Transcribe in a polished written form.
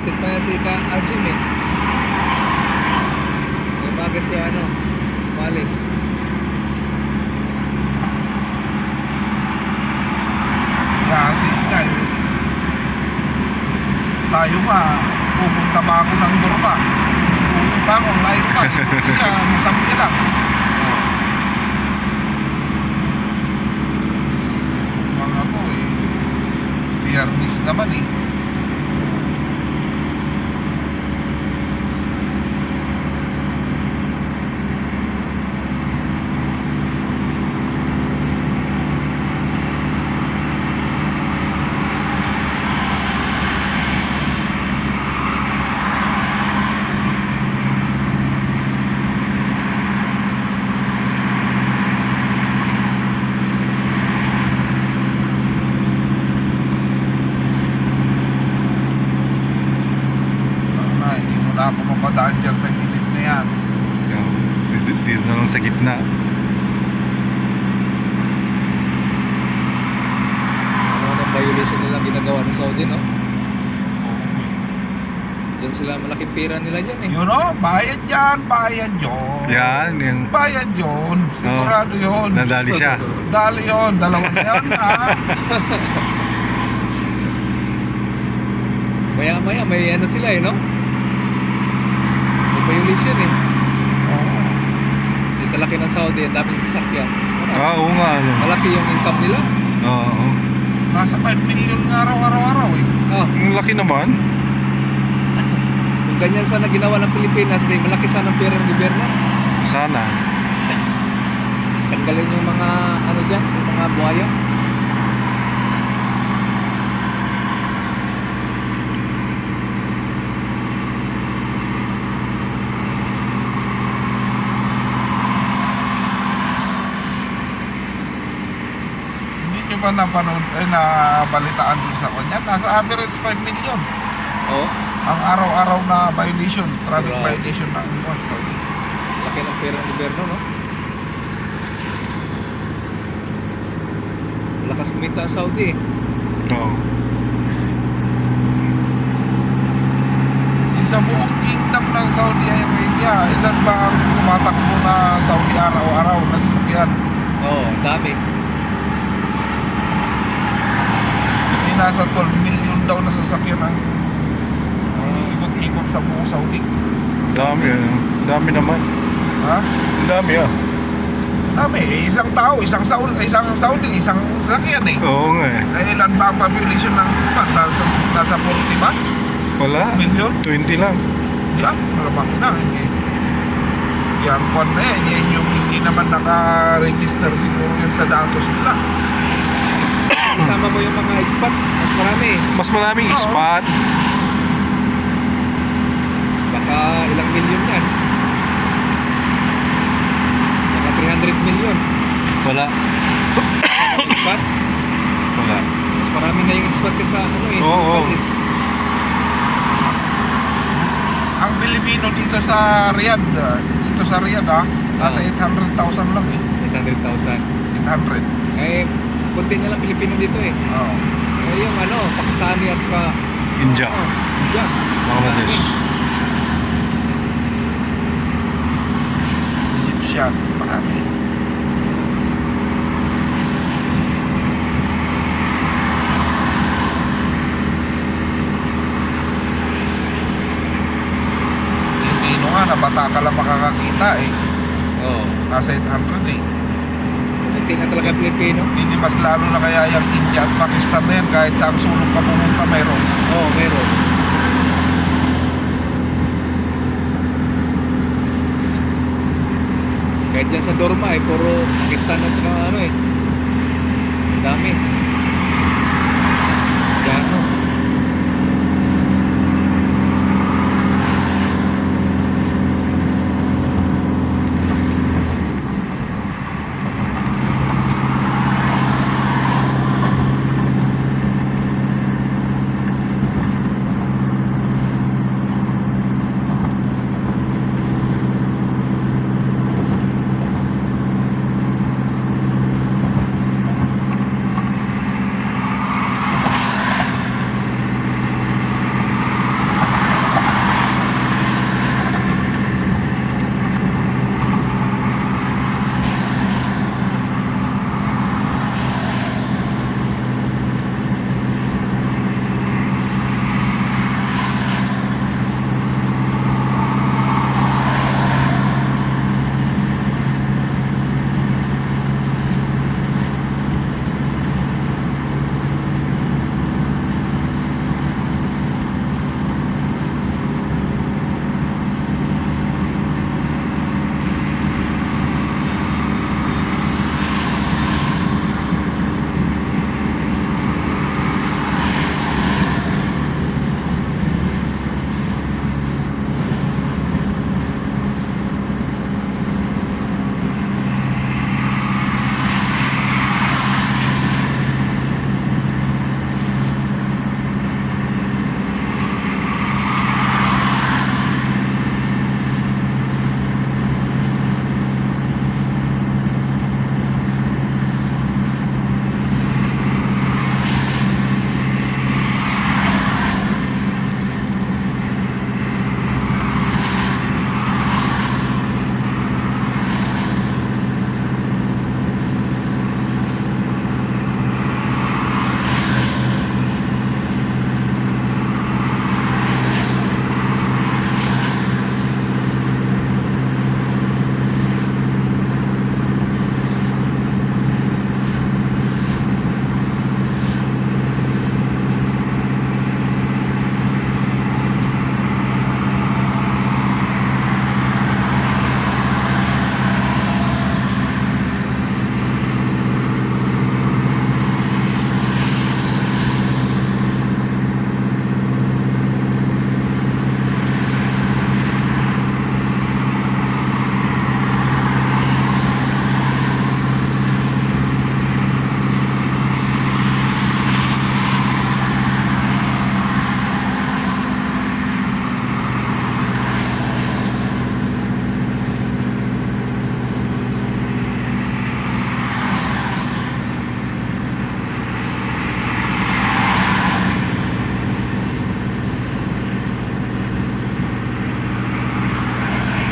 Atin pa yan si Ka Arjun eh. May baga si ano, Walis. Grabe ka eh. Tayo nga, pupunta pa ako ng Dorma. Uwi pa ako, layo pa. Ikuti siya, sabi lang. Mga ko eh. Biyernes naman eh. Hindi mo na ako mapadaan dyan sa gilid na yan. Dito na lang sa gitna. Ano na violation nilang ginagawa ng Saudi, no? Diyan sila, malaking pera nila dyan eh. Yun o, bayad yan, bayad yun. Yan, yung Bayad yun, sigurado yun. nadali siya. Dali yun, dalawa na yan ha. Maya-maya, may ano sila eh, no? May violation eh. Oo. Sa laki ng Saudi, ang daming sasakyan. Oo nga, ano. Malaki yung income nila. Oo. Nasa 5 million nga araw-araw eh. Ah, Ang laki naman. kung ganyan sana ginawa ng Pilipinas, di malaki sana ang pera ng gobyerno. Sana. Tanggalin yung mga ano dyan, yung mga buhaya. Hindi nyo ba napanood, nabalitaan dun sa kanya? Nasa average 5 million. Oo, Ang araw-araw na violation, traffic Grabe. violation ng Saudi. laki ng pera ng gobyerno, no? Lakas kumita ang Saudi eh. Oo. Sa buong kingdom ng Saudi Arabia, ilan ba ang tumatakbo na Saudi araw-araw na sasakyan? Oo, ang dami. May nasa 12 million daw na sasakyan ang ikot-ikot sa buong Saudi. Dami, ano. Dami naman. Ha? Ang dami, ah. Dami, isang tao, isang Saudi, isang sasakyan eh. Oo nga, eh. Eh, ilan ba ang population ng nasa 40 ba? Wala. Million? 20 lang. Yan, malabaki na. Hindi. Yan, kung na yan yung hindi naman naka-register siguro yun sa datos nila. Isama mo yung mga expat, mas marami eh. Mas maraming Oo. spot. Baka ilang milyon yan. Baka 300 million. Wala. Expat. Wala. Mas marami na yung expat kaysa ano eh. Oo. Expat eh. Ang Pilipino dito sa Riyadh, nasa 800,000 lang eh. 800,000. 800. Eh, kunti na lang Pilipino dito eh. Oo. Eh, yung ano, Pakistani at saka India. India. Bangladesh. Egyptian, marami. Pilipino nga, na bata ka lang makakakita eh. Oo. Nasa 800 eh. Kunti na talaga Pilipino. Hindi mas lalo na kaya yung India at Pakistan na yan, kahit saan sulok ka pumunta meron. Oo, meron. Kahit dyan sa Dorma eh, puro Pakistan at saka ano eh. Ang dami.